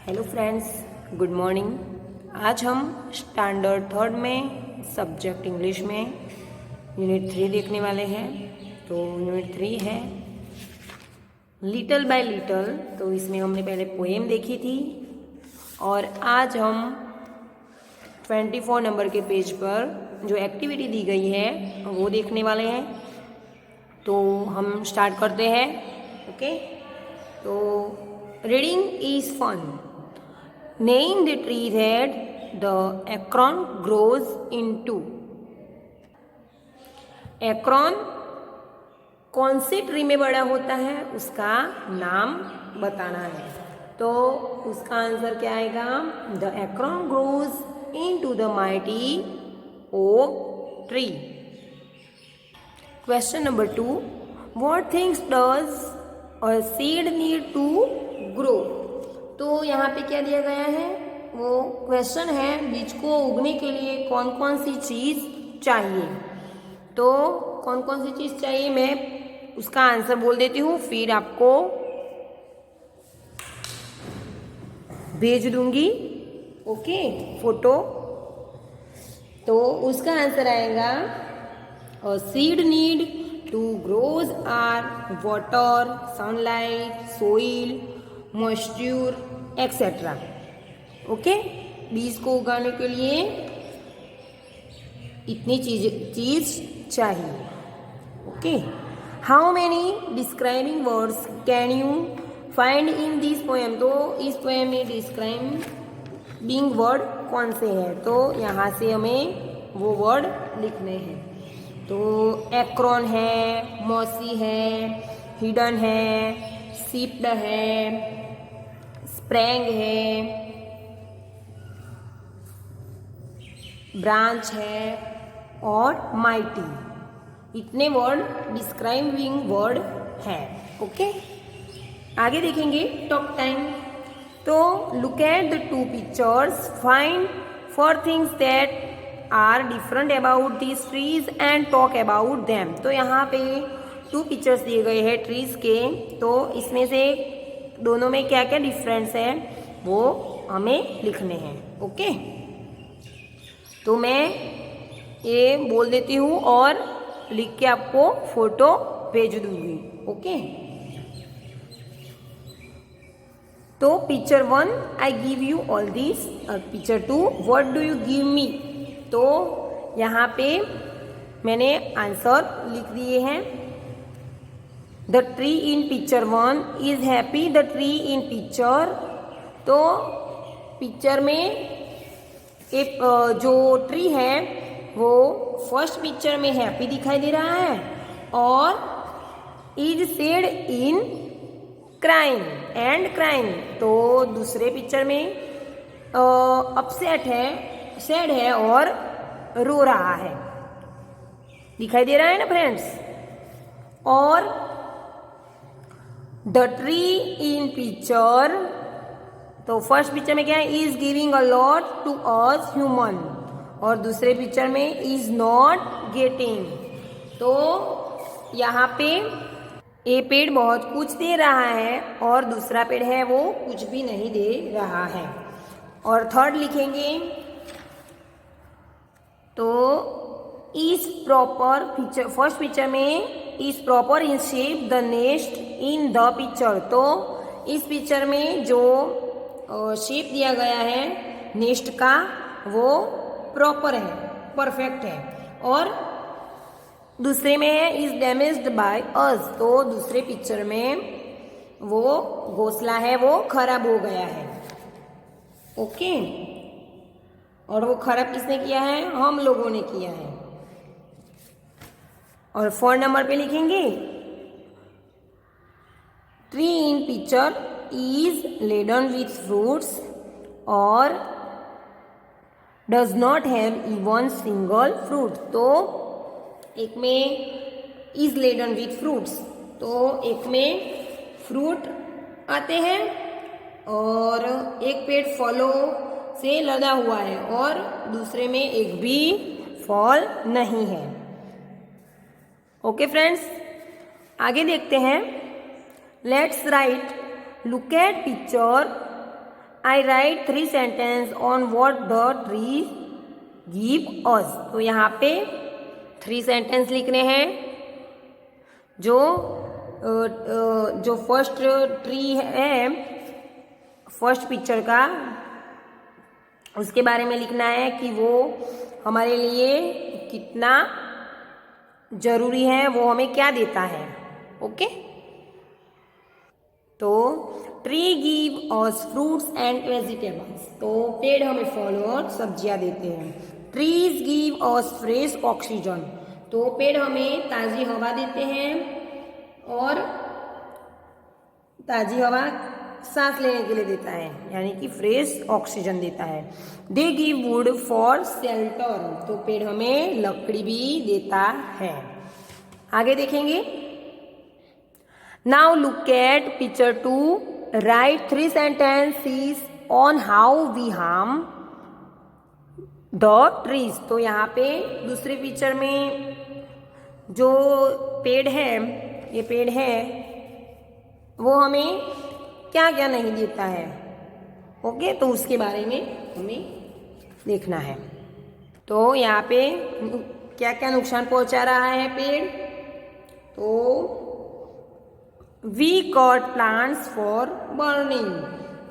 Hello friends, good morning. आज हम standard third में सब्जेक्ट इंग्लिश में यूनिट 3 देखने वाले हैं। तो यूनिट 3 है लिटिल बाय लिटिल। तो इसमें हमने पहले पोएम देखी थी और आज हम 24 नंबर के पेज पर जो एक्टिविटी दी गई है वो देखने वाले हैं। तो हम स्टार्ट करते हैं। ओके, तो reading is fun. Name the tree that the acorn grows into. Acorn कौन से ट्री में बड़ा होता है उसका नाम बताना है। तो उसका आंसर क्या आएगा? The acorn grows into the mighty oak tree. Question number 2. What things does a seed need to grow? तो यहाँ पे क्या दिया गया है, वो क्वेश्चन है बीज को उगने के लिए कौन कौन सी चीज़ चाहिए। तो कौन कौन सी चीज़ चाहिए मैं उसका आंसर बोल देती हूँ, फिर आपको भेज दूंगी। Okay, photo. तो उसका आंसर आएगा seed need to grows are water, sunlight, soil, moisture etcetera. Okay, बीज को उगाने के लिए इतनी चीज चाहिए। Okay, how many describing words can you find in this poem? तो इस पोएम में डिस्क्राइबिंग वर्ड कौन से हैं? तो यहाँ से हमें वो वर्ड लिखने हैं। तो एक्रोन है, मॉसी है, हिडन है, सिप्ड है, स्प्रैंग है, ब्रांच है और माइटी। इतने वर्ड डिस्क्राइबिंग वर्ड है। ओके, आगे देखेंगे टॉक टाइम। तो look at the two pictures, find four things that are different about this trees and talk about them. तो यहाँ पे 2 पिक्चर्स दिए गए हैं ट्रीज के। तो इसमें से दोनों में क्या क्या डिफरेंस है वो हमें लिखने हैं। ओके, तो मैं ये बोल देती हूँ और लिख के आपको फोटो भेज दूंगी। ओके, तो picture 1 I give you all this और picture 2 what do you give me. तो यहाँ पे मैंने आंसर लिख दिए हैं। The tree in picture 1 is happy. The tree in picture, तो पिक्चर में एक जो ट्री है वो फर्स्ट पिक्चर में हैप्पी दिखाई दे रहा है और is said in crime and crime. तो दूसरे पिक्चर में अपसेट है, सैड है और रो रहा है। दिखाई दे रहा है ना फ्रेंड्स? और द ट्री इन पिक्चर, तो फर्स्ट पिक्चर में क्या है? Is giving a lot to us human और दूसरे पिक्चर में इज नॉट गेटिंग। तो यहाँ पे ये पेड़ बहुत कुछ दे रहा है और दूसरा पेड़ है वो कुछ भी नहीं दे रहा है। और थर्ड लिखेंगे तो is proper picture, first picture में is proper in shape the nest in the picture. तो इस पिक्चर में जो शेप दिया गया है नेस्ट का वो प्रॉपर है, परफेक्ट है। और दूसरे में है इज डैमेज्ड बाय अस। तो दूसरे पिक्चर में वो घोंसला है वो खराब हो गया है। ओके, और वो खराब किसने किया है? हम लोगों ने किया है। और 4 नंबर पे लिखेंगे tree in picture is laden with fruits और does not have even single fruit. तो एक में इज लेडन विथ फ्रूट्स, तो एक में फ्रूट आते हैं और एक पेड़ फलों से लदा हुआ है और दूसरे में एक भी फल नहीं है। ओके फ्रेंड्स, आगे देखते हैं। Let's write look at picture I right 3 sentence on what the tree give us. तो यहाँ पे 3 सेंटेंस लिखने हैं। जो फर्स्ट ट्री है, फर्स्ट पिक्चर का, उसके बारे में लिखना है कि वो हमारे लिए कितना जरूरी है, वो हमें क्या देता है। ओके, तो tree give us fruits and vegetables. तो पेड़ हमें फल और सब्जियां देते हैं। Trees give us fresh oxygen. तो पेड़ हमें ताज़ी हवा देते हैं और ताज़ी हवा सांस लेने के लिए देता है, यानी कि फ्रेश ऑक्सीजन देता है। They give wood for shelter. तो पेड़ हमें लकड़ी भी देता है। आगे देखेंगे। Now look at picture 2। Write 3 sentences on how we harm the trees. तो यहाँ पे दूसरे पिक्चर में जो पेड़ है, ये पेड़ है, वो हमें क्या क्या नहीं देता है। ओके, तो उसके बारे में हमें देखना है। तो यहाँ पे क्या क्या नुकसान पहुंचा रहा है पेड़। तो we cut plants for burning.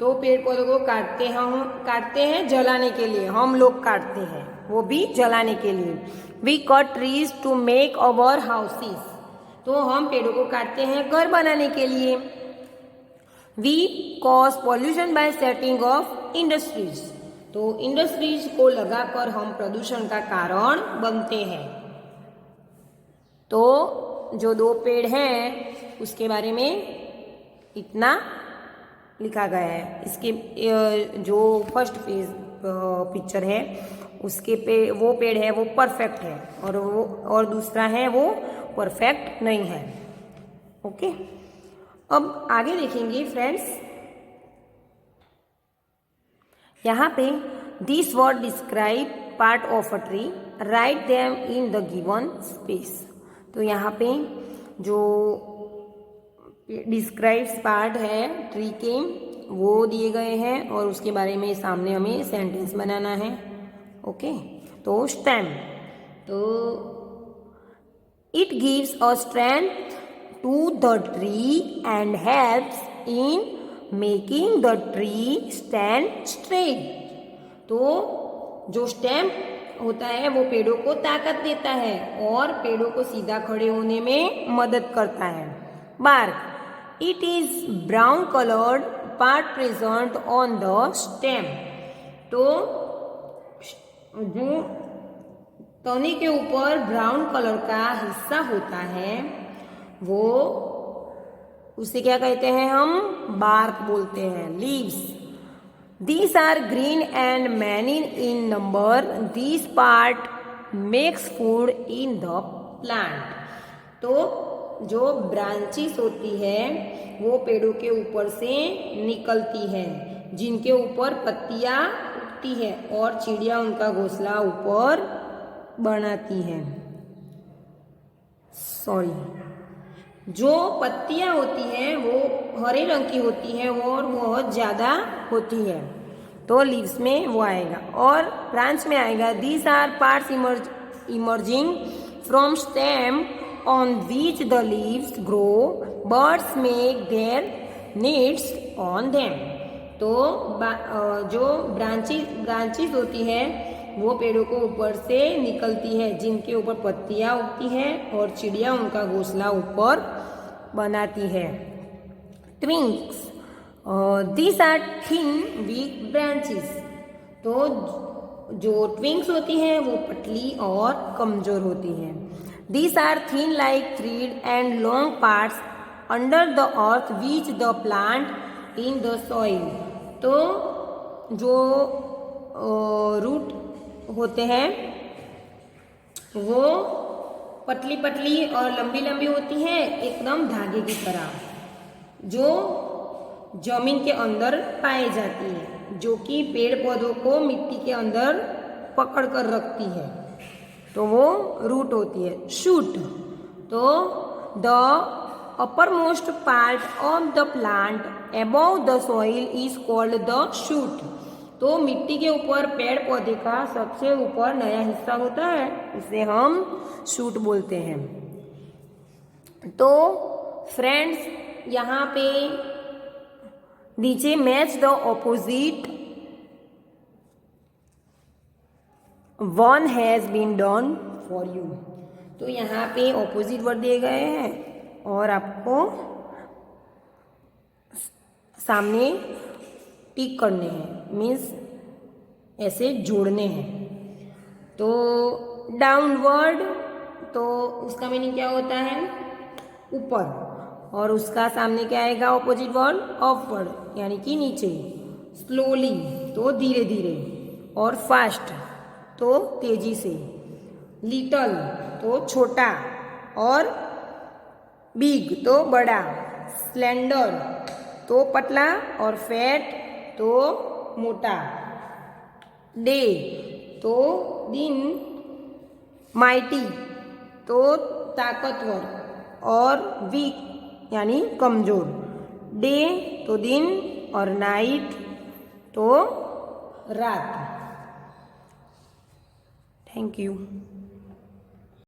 तो पेड़ पौधों को काटते हैं जलाने के लिए, हम लोग काटते हैं, वो भी जलाने के लिए। We cut trees to make our houses. तो हम पेड़ों को काटते हैं घर बनाने के लिए। We cause pollution by setting of industries. तो इंडस्ट्रीज को लगाकर हम प्रदूषण का कारण बनते हैं। तो जो 2 पेड़ हैं उसके बारे में इतना लिखा गया है। इसके जो फर्स्ट पिक्चर है उसके वो पेड़ है वो परफेक्ट है, और दूसरा है वो परफेक्ट नहीं है। ओके, अब आगे देखेंगे फ्रेंड्स। यहाँ पे this word describe part of a tree, write them in the given space. तो यहाँ पे जो डिस्क्राइब्स पार्ट है ट्री के वो दिए गए हैं और उसके बारे में सामने हमें सेंटेंस बनाना है। ओके, तो स्टेम, तो it gives a strength to the tree and helps in making the tree stand straight. तो जो स्टेम होता है वो पेड़ों को ताकत देता है और पेड़ों को सीधा खड़े होने में मदद करता है। Bark, it is brown coloured part present on the stem. तो जो तने के ऊपर ब्राउन कलर का हिस्सा होता है वो, उसे क्या कहते हैं हम, बार्क बोलते हैं। Leaves, these are green and many in number. This part makes food in the plant. तो जो ब्रांचेस होती है वो पेड़ों के ऊपर से निकलती है, जिनके ऊपर पत्तियां उगती है और चिड़िया उनका घोंसला ऊपर बनाती है। जो पत्तियां होती हैं वो हरे रंग की होती हैं और बहुत ज़्यादा होती है, तो लीव्स में वो आएगा। और ब्रांच में आएगा these are parts emerging from stem on which the leaves grow, birds make their needs on them. तो जो ब्रांचेस होती है वो पेड़ों को ऊपर से निकलती है, जिनके ऊपर पत्तियां उगती हैं और चिड़िया उनका घोंसला ऊपर बनाती है। Twigs, these are thin weak branches. तो जो ट्विंक्स होती हैं वो पतली और कमजोर होती हैं। These are thin like thread and long parts under the earth which the plant in the soil. तो जो रूट होते हैं वो पतली पतली और लंबी लंबी होती हैं, एकदम धागे की तरह, जो जमीन के अंदर पाई जाती है, जो कि पेड़ पौधों को मिट्टी के अंदर पकड़ कर रखती है, तो वो रूट होती है। शूट, तो the upper most part of the plant above the soil is called the shoot. तो मिट्टी के ऊपर पेड़ पौधे का सबसे ऊपर नया हिस्सा होता है, इसे हम शूट बोलते हैं। तो फ्रेंड्स, यहाँ पे नीचे match the opposite one has been done for you. तो यहाँ पे ऑपोजिट वर्ड दिए गए हैं और आपको सामने टिक करने हैं, मीन्स ऐसे जोड़ने हैं। तो डाउनवर्ड, तो उसका मीनिंग क्या होता है? ऊपर, और उसका सामने क्या आएगा ऑपोजिट वर्ड? अपवर्ड, यानी कि नीचे। स्लोली तो धीरे धीरे, और फास्ट तो तेजी से। लिटल तो छोटा, और बिग तो बड़ा। स्लेंडर तो पतला, और फैट तो मोटा। डे तो दिन। माइटी तो ताकतवर, और वीक यानी कमजोर। डे तो दिन, और नाइट तो रात। Thank you.